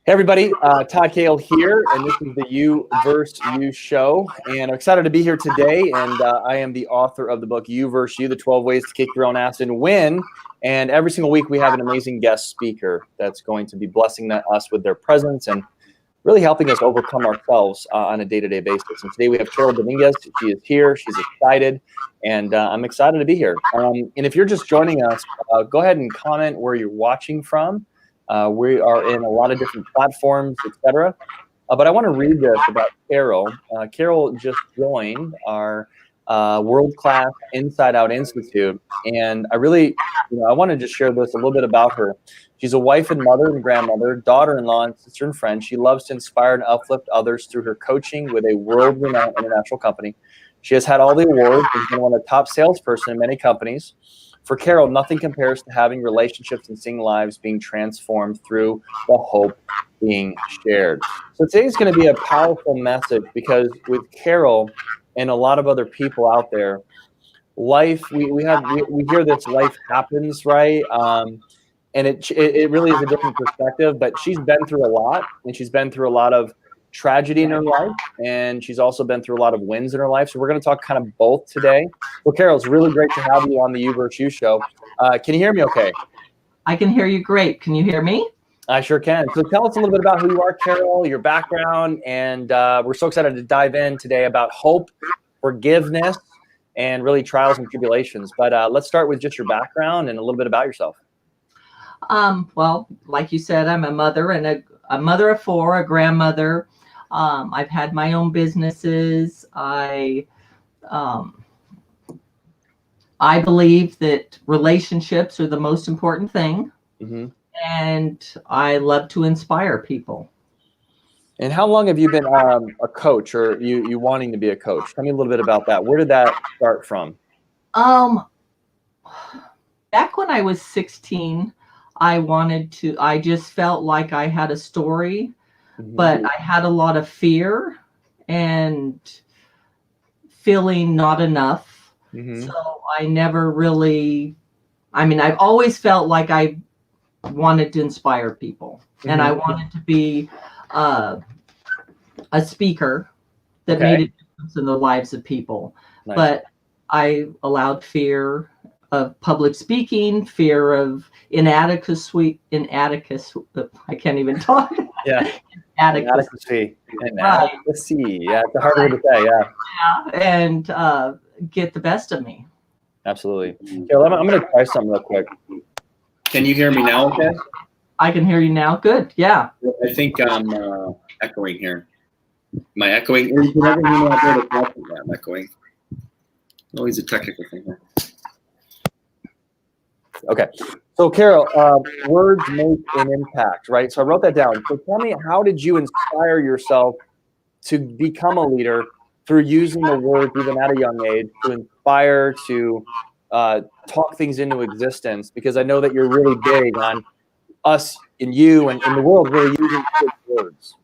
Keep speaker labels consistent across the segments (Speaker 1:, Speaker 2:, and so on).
Speaker 1: Hey everybody, Todd Cale here, and this is the You vs. You show, and I'm excited to be here today, and I am the author of the book You vs. You, the 12 Ways to Kick Your Own Ass and Win, and every single week we have an amazing guest speaker that's going to be blessing us with their presence and really helping us overcome ourselves on a day-to-day basis. And today we have Carol Dominguez. She is here, she's excited, and I'm excited to be here. And if you're just joining us, go ahead and comment where you're watching from. We are in a lot of different platforms, etc. But I want to read this about Carol. Carol just joined our world-class Inside Out Institute, and I really, I want to just share this a little bit about her. She's a wife and mother and grandmother, daughter-in-law and sister and friend. She loves to inspire and uplift others through her coaching with a world-renowned international company. She has had all the awards and been one of the top salesperson in many companies. For Carol, nothing compares to having relationships and seeing lives being transformed through the hope being shared. So today's going to be a powerful message because with Carol and a lot of other people out there, life, we hear this life happens, right? And it really is a different perspective, but she's been through a lot, and she's been through a lot of tragedy in her life, and she's also been through a lot of wins in her life. So we're going to talk kind of both today. Well, Carol, it's really great to have you on the You vs. You show. Can you hear me okay?
Speaker 2: I can hear you great. Can you hear me?
Speaker 1: I sure can. So tell us a little bit about who you are, Carol, your background, and we're so excited to dive in today about hope, forgiveness, and really trials and tribulations. But let's start with just your background and a little bit about yourself.
Speaker 2: Well, like you said, I'm a mother and a mother of four, a grandmother. I've had my own businesses. I believe that relationships are the most important thing. Mm-hmm. And I love to inspire people.
Speaker 1: And how long have you been a coach, or you wanting to be a coach? Tell me a little bit about that. Where did that start from?
Speaker 2: Back when I was 16, I just felt like I had a story. Mm-hmm. But I had a lot of fear and feeling not enough. Mm-hmm. So I never really, I've always felt like I wanted to inspire people. Mm-hmm. And I wanted to be a speaker that made a difference in the lives of people. Nice. But I allowed fear of public speaking, fear of inadequacy. I can't even talk.
Speaker 1: Yeah. Inadequacy. Inadequacy. Yeah, it's a hard word to say. Yeah.
Speaker 2: And get the best of me.
Speaker 1: Absolutely. Okay, I'm going to try something real quick. Can you hear me now? Okay.
Speaker 2: I can hear you now. Good. Yeah.
Speaker 1: I think I'm echoing here. Am I echoing? I'm echoing. Always a technical thing here. Okay. So, Carol, words make an impact, right? So I wrote that down. So tell me, how did you inspire yourself to become a leader through using the words even at a young age to inspire, to talk things into existence? Because I know that you're really big on us and you and in the world really using words.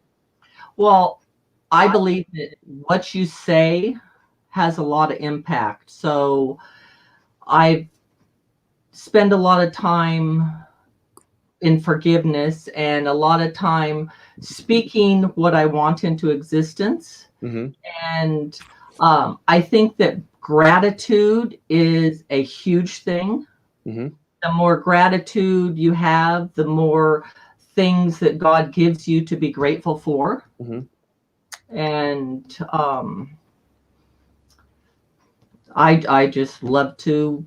Speaker 2: Well, I believe that what you say has a lot of impact. So I spend a lot of time in forgiveness and a lot of time speaking what I want into existence. Mm-hmm. And I think that gratitude is a huge thing. Mm-hmm. The more gratitude you have, the more things that God gives you to be grateful for. Mm-hmm. And I just love to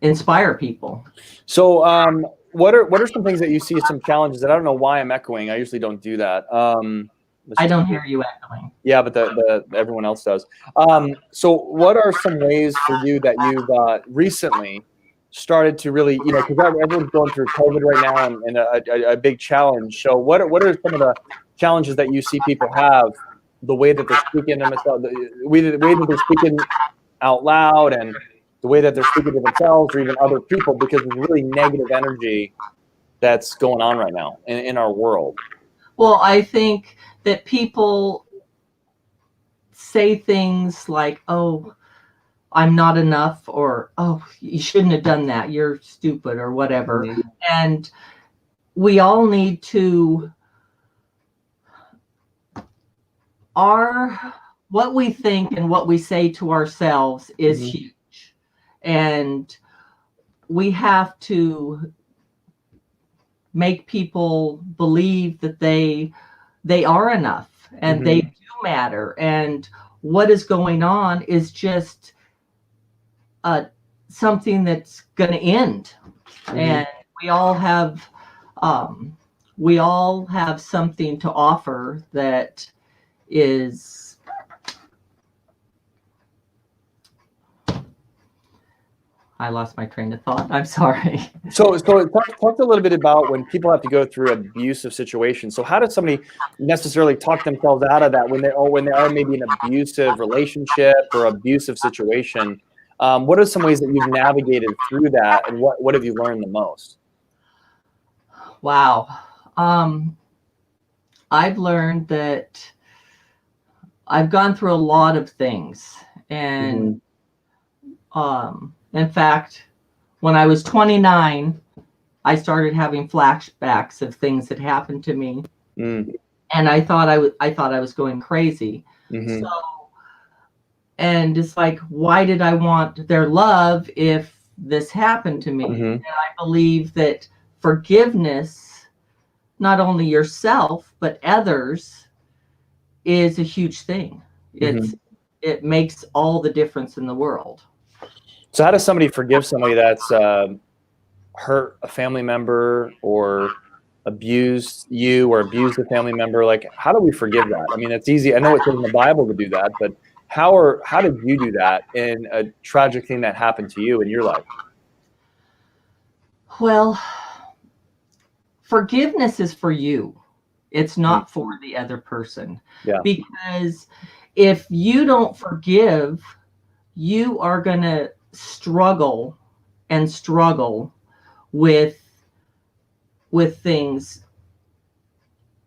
Speaker 2: inspire people.
Speaker 1: So what are some things that you see, some challenges that I don't know why I'm echoing? I usually don't do that.
Speaker 2: I don't hear you echoing.
Speaker 1: Yeah, but the everyone else does. So what are some ways for you that you've recently started to really, because everyone's going through COVID right now and a big challenge. So what are some of the challenges that you see people have, the way that they're speaking to themselves, the way that they're speaking out loud, and the way that they're speaking to themselves or even other people, because there's really negative energy that's going on right now in our world?
Speaker 2: Well, I think that people say things like, oh, I'm not enough, or, oh, you shouldn't have done that, you're stupid, or whatever. Mm-hmm. And we all need to what we think and what we say to ourselves is huge, and we have to make people believe that they are enough and they do matter, and what is going on is just something that's going to end. And we all have something to offer that is, I lost my train of thought. I'm sorry.
Speaker 1: So talk a little bit about when people have to go through abusive situations. So how does somebody necessarily talk themselves out of that when they are maybe in an abusive relationship or abusive situation? What are some ways that you've navigated through that, and what have you learned the most?
Speaker 2: Wow. I've learned that I've gone through a lot of things, and in fact, when I was 29, I started having flashbacks of things that happened to me, and I thought I was going crazy. So, and it's like, why did I want their love if this happened to me? And I believe that forgiveness, not only yourself but others, is a huge thing. It makes all the difference in the world.
Speaker 1: So how does somebody forgive somebody that's hurt a family member or abused you or abused a family member? Like, how do we forgive that? I mean, it's easy. I know it's in the Bible to do that, but how did you do that in a tragic thing that happened to you in your life?
Speaker 2: Well, forgiveness is for you. It's not for the other person.
Speaker 1: Yeah.
Speaker 2: Because if you don't forgive, you are going to struggle with things.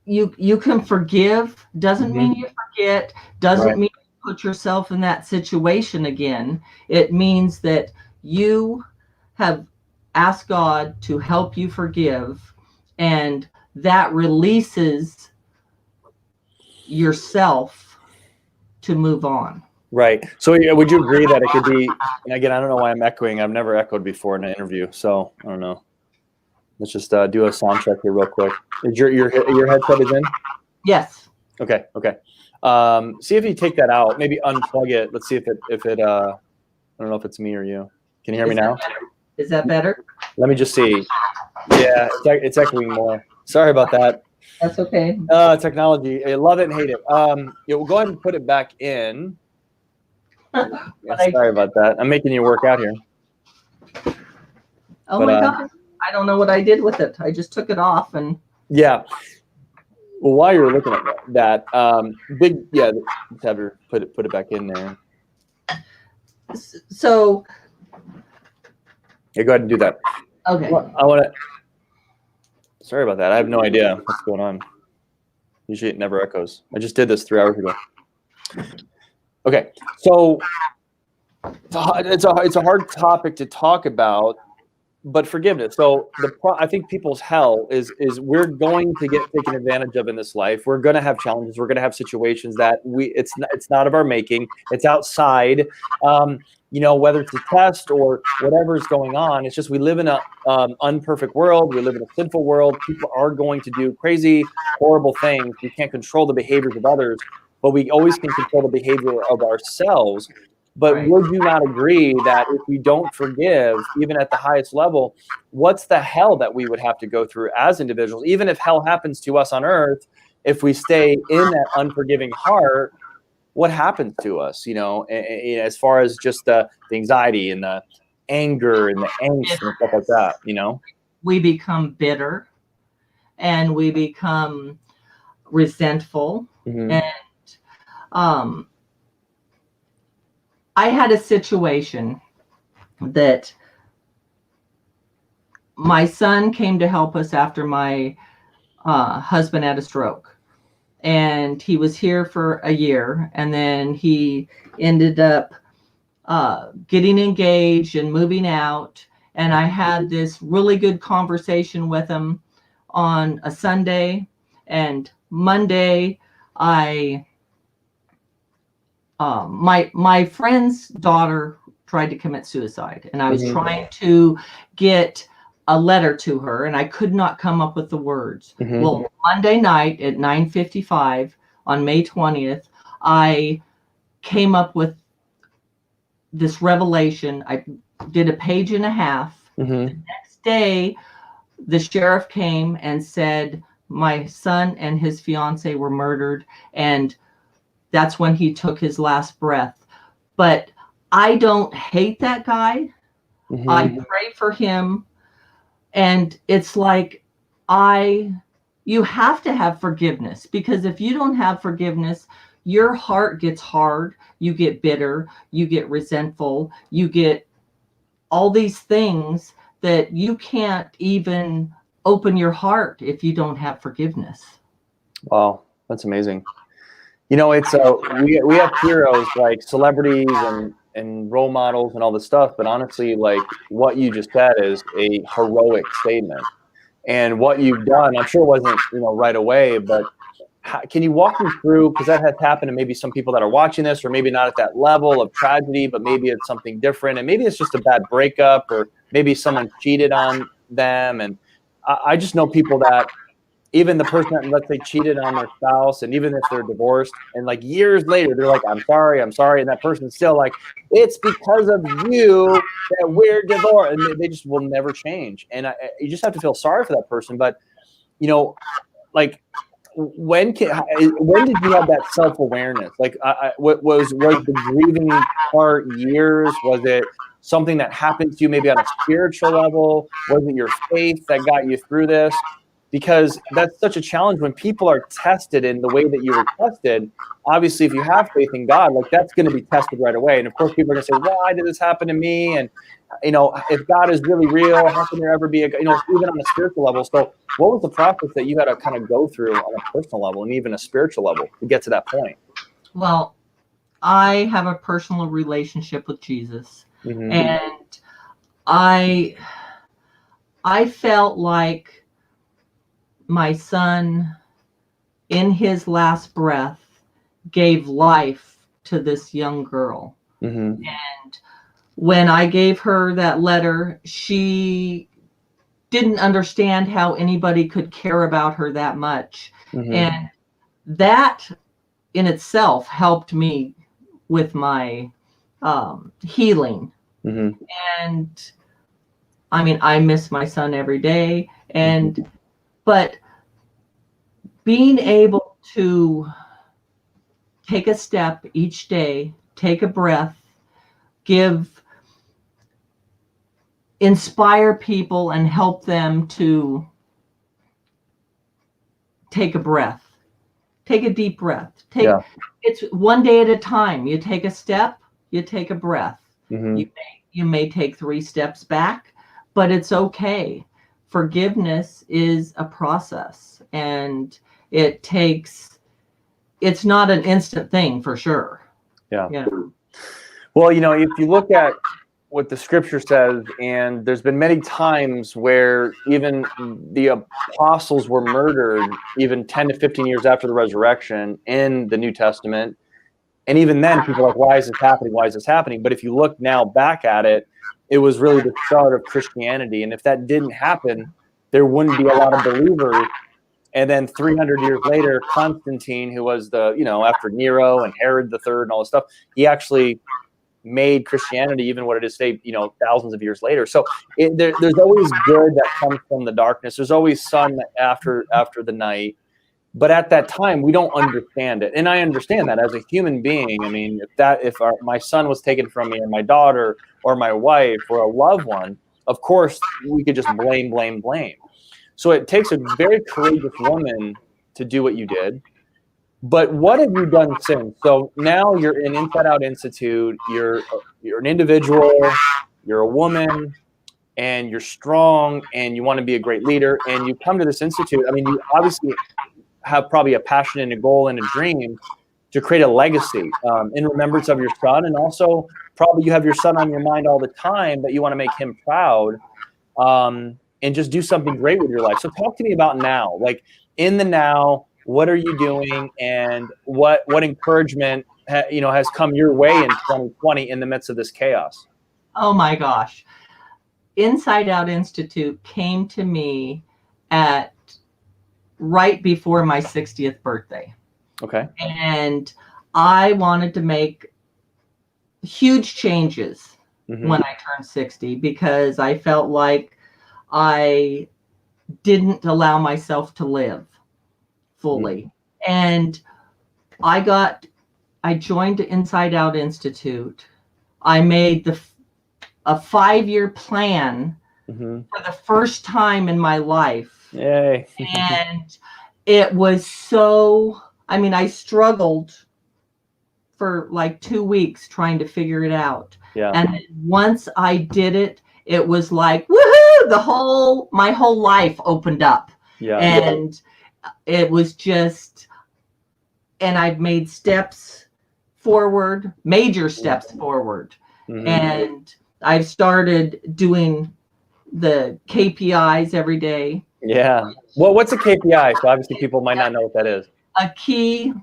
Speaker 2: You can forgive, doesn't mean you forget, doesn't mean you put yourself in that situation again. It means that you have asked God to help you forgive, and that releases yourself to move on.
Speaker 1: Right. So would you agree that it could be, and again, I don't know why I'm echoing. I've never echoed before in an interview, so I don't know. Let's just do a sound check here real quick. Is your headset is in?
Speaker 2: Yes.
Speaker 1: Okay. See if you take that out, maybe unplug it. Let's see if it I don't know if it's me or you. Can you hear me now?
Speaker 2: Is that better?
Speaker 1: Let me just see. Yeah, it's echoing more. Sorry about that.
Speaker 2: That's okay.
Speaker 1: Technology. I love it and hate it. We'll go ahead and put it back in. Sorry about that. I'm making you work out here.
Speaker 2: Oh my God. I don't know what I did with it. I just took it off and.
Speaker 1: Yeah. Well, while you're looking at that, let's have her put it back in there.
Speaker 2: So.
Speaker 1: Yeah, go ahead and do that.
Speaker 2: Okay.
Speaker 1: Well, I want to. Sorry about that. I have no idea what's going on. Usually it never echoes. I just did this 3 hours ago. Okay, so it's a hard topic to talk about, but forgiveness. So I think people's hell is we're going to get taken advantage of in this life. We're going to have challenges. We're going to have situations that it's not of our making. It's outside. Whether it's a test or whatever's going on. It's just we live in a unperfect world. We live in a sinful world. People are going to do crazy, horrible things. We can't control the behaviors of others, but we always can control the behavior of ourselves. But would you not agree that if we don't forgive, even at the highest level, what's the hell that we would have to go through as individuals? Even if hell happens to us on earth, if we stay in that unforgiving heart, what happens to us, as far as just the anxiety and the anger and the angst and stuff like that,
Speaker 2: We become bitter and we become resentful. And I had a situation that my son came to help us after my husband had a stroke. And he was here for a year, and then he ended up getting engaged and moving out. And I had this really good conversation with him on a Sunday, and Monday I my friend's daughter tried to commit suicide, and I was
Speaker 1: Mhm.
Speaker 2: trying to get a letter to her, and I could not come up with the words.
Speaker 1: Mhm.
Speaker 2: Well, Monday night at 9:55 on May 20th, I came up with this revelation. I did a page and a half.
Speaker 1: Mhm.
Speaker 2: The next day, the sheriff came and said my son and his fiance were murdered, and that's when he took his last breath. But I don't hate that guy.
Speaker 1: Mhm.
Speaker 2: I pray for him. And it's like, you have to have forgiveness, because if you don't have forgiveness, your heart gets hard, you get bitter, you get resentful, you get all these things that you can't even open your heart if you don't have forgiveness.
Speaker 1: Wow, that's amazing. You know, it's we have heroes like celebrities and role models and all this stuff, but honestly, like what you just said is a heroic statement. And what you've done, I'm sure it wasn't, right away, but can you walk me through, because that has happened to maybe some people that are watching this, or maybe not at that level of tragedy, but maybe it's something different, and maybe it's just a bad breakup, or maybe someone cheated on them. And I just know people that, even the person that, let's say, cheated on their spouse, and even if they're divorced, and like years later, they're like, I'm sorry. And that person's still like, it's because of you that we're divorced. And they just will never change. And you just have to feel sorry for that person. But, like, when did you have that self-awareness? Like, what was the grieving part years? Was it something that happened to you maybe on a spiritual level? Was it your faith that got you through this? Because that's such a challenge when people are tested in the way that you were tested. Obviously, if you have faith in God, like, that's going to be tested right away. And of course, people are going to say, why did this happen to me? And, if God is really real, how can there ever be even on a spiritual level? So what was the process that you had to kind of go through on a personal level and even a spiritual level to get to that point?
Speaker 2: Well, I have a personal relationship with Jesus,
Speaker 1: Mm-hmm.
Speaker 2: and I felt like my son, in his last breath, gave life to this young girl.
Speaker 1: Mm-hmm.
Speaker 2: And when I gave her that letter, she didn't understand how anybody could care about her that much.
Speaker 1: Mm-hmm.
Speaker 2: And that in itself helped me with my healing.
Speaker 1: Mm-hmm.
Speaker 2: And I mean, I miss my son every day. But being able to take a step each day, take a breath, inspire people and help them to take a breath, take a deep breath. It's one day at a time. You take a step, you take a breath.
Speaker 1: Mm-hmm.
Speaker 2: You may take 3 steps back, but it's okay. Forgiveness is a process, and it's not an instant thing, for sure.
Speaker 1: Yeah. Well, if you look at what the scripture says, and there's been many times where even the apostles were murdered, even 10 to 15 years after the resurrection in the New Testament. And even then, people are like, why is this happening? Why is this happening? But if you look now back at it, it was really the start of Christianity. And if that didn't happen, there wouldn't be a lot of believers. And then 300 years later, Constantine, who was after Nero and Herod the Third and all this stuff, he actually made Christianity even what it is today, thousands of years later. So there's always good that comes from the darkness. There's always sun after the night. But at that time, we don't understand it. And I understand that as a human being. I mean, if my son was taken from me, or my daughter, or my wife, or a loved one, of course, we could just blame. So it takes a very courageous woman to do what you did. But what have you done since? So now you're in Inside Out Institute. You're an individual. You're a woman, and you're strong, and you want to be a great leader. And you come to this institute. I mean, you obviously have probably a passion and a goal and a dream to create a legacy in remembrance of your son. And also probably you have your son on your mind all the time, that you want to make him proud and just do something great with your life. So talk to me about now, like in the now, what are you doing, and what encouragement has come your way in 2020 in the midst of this chaos?
Speaker 2: Oh my gosh. Inside Out Institute came to me at right before my 60th birthday.
Speaker 1: Okay.
Speaker 2: And I wanted to make huge changes when I turned 60 because I felt like I didn't allow myself to live fully. And I joined the Inside Out Institute. I made a 5-year plan for the first time in my life.
Speaker 1: Yay.
Speaker 2: And it was I struggled for like 2 weeks trying to figure it out.
Speaker 1: Yeah.
Speaker 2: And once I did it, it was like, woohoo, my whole life opened up.
Speaker 1: Yeah.
Speaker 2: And it was just, and I've made steps forward, major steps forward. And I've started doing the KPIs every day.
Speaker 1: Yeah. Well, what's a KPI? So obviously people might not know what that is.
Speaker 2: A key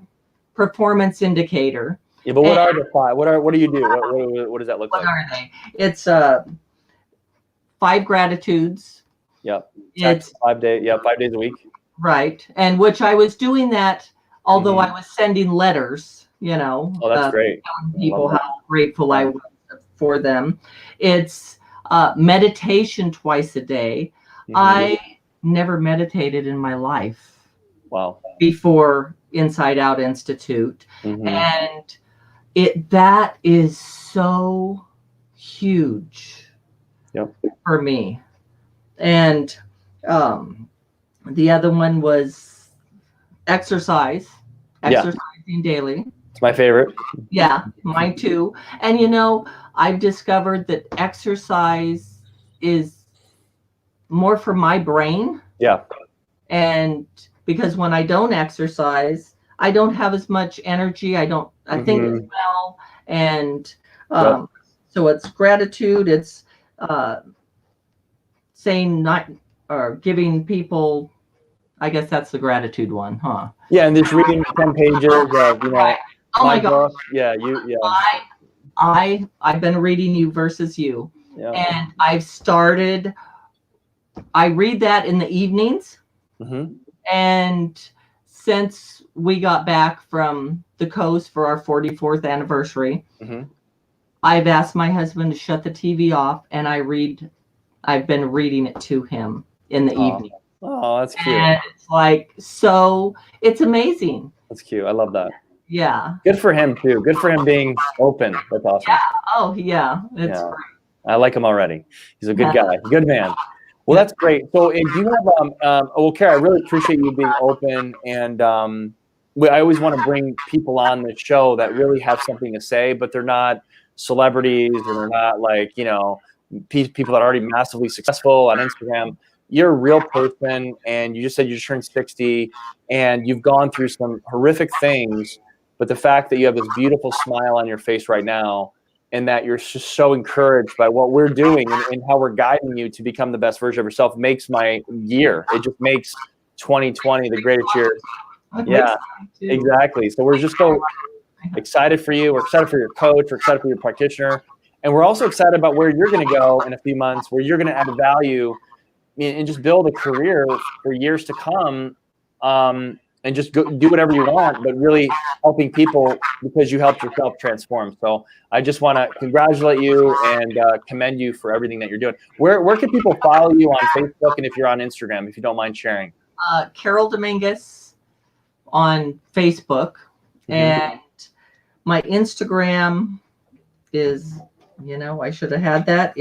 Speaker 2: performance indicator.
Speaker 1: Yeah, but what are the 5? What do you do? What does that look like?
Speaker 2: What are they? It's 5 gratitudes.
Speaker 1: Yep.
Speaker 2: It's
Speaker 1: 5 days. Yeah, 5 days a week.
Speaker 2: Right. And which I was doing that, although I was sending letters,
Speaker 1: Oh, that's great.
Speaker 2: telling people how grateful I was for them. It's meditation twice a day. I never meditated in my life.
Speaker 1: Wow.
Speaker 2: Before Inside Out Institute. And that is so huge for me. And the other one was exercising daily.
Speaker 1: It's my favorite.
Speaker 2: Yeah, mine too. And I've discovered that exercise is more for my brain.
Speaker 1: Yeah.
Speaker 2: And because when I don't exercise, I don't have as much energy. I think as well. And so it's gratitude. It's saying not or giving people. I guess that's the gratitude one, huh?
Speaker 1: Yeah, and just reading 10 pages of
Speaker 2: Right. Oh my gosh.
Speaker 1: Yeah,
Speaker 2: I've been reading You versus You, and I read that in the evenings. And since we got back from the coast for our 44th anniversary, I've asked my husband to shut the TV off, and I've been reading it to him in the evening.
Speaker 1: Oh, that's cute.
Speaker 2: And it's it's amazing.
Speaker 1: That's cute. I love that.
Speaker 2: Yeah.
Speaker 1: Good for him too. Good for him being open. That's awesome.
Speaker 2: Yeah. Oh, yeah. It's great.
Speaker 1: I like him already. He's a good guy. Good man. Well, that's great. So, do you have well, Carol, I really appreciate you being open, and I always want to bring people on the show that really have something to say, but they're not celebrities, or they're not people that are already massively successful on Instagram. You're a real person, and you just said you just turned 60, and you've gone through some horrific things, but the fact that you have this beautiful smile on your face right now, and that you're just so encouraged by what we're doing and how we're guiding you to become the best version of yourself makes my year. It just makes 2020 the greatest year. Yeah, exactly. So we're just so excited for you. We're excited for your coach. We're excited for your practitioner. And we're also excited about where you're going to go in a few months, where you're going to add value and just build a career for years to come, and just go do whatever you want, but really helping people because you helped yourself transform. So I just want to congratulate you and commend you for everything that you're doing. Where can people follow you on Facebook, and if you're on Instagram, if you don't mind sharing?
Speaker 2: Carol Dominguez on Facebook, and my Instagram is, I should have had that.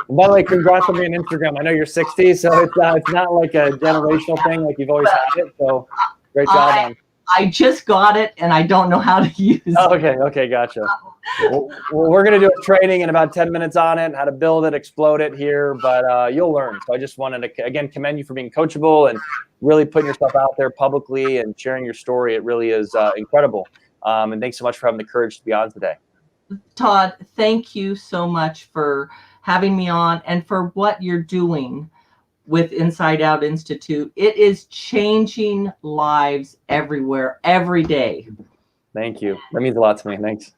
Speaker 1: By the way, congrats on being on Instagram. I know you're 60, so it's not like a generational thing like you've always had it. So great job.
Speaker 2: I just got it, and I don't know how to use it.
Speaker 1: Okay, gotcha. Well, we're going to do a training in about 10 minutes on it, how to build it, explode it here, but you'll learn. So I just wanted to, again, commend you for being coachable and really putting yourself out there publicly and sharing your story. It really is incredible. And thanks so much for having the courage to be on today.
Speaker 2: Todd, thank you so much for having me on and for what you're doing with Inside Out Institute. It is changing lives everywhere, every day.
Speaker 1: Thank you. That means a lot to me. Thanks.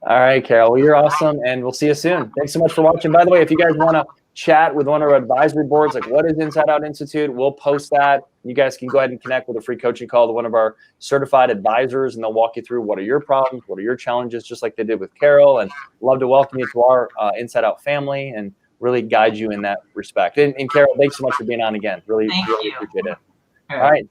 Speaker 1: All right, Carol. Well, you're awesome, and we'll see you soon. Thanks so much for watching. By the way, if you guys want to chat with one of our advisory boards, like what is Inside Out Institute, we'll post that. You guys can go ahead and connect with a free coaching call to one of our certified advisors, and they'll walk you through what are your problems, what are your challenges, just like they did with Carol. And love to welcome you to our Inside Out family and really guide you in that respect. And Carol, thanks so much for being on again. Really
Speaker 2: Thank you.
Speaker 1: appreciate it.
Speaker 2: All
Speaker 1: All right.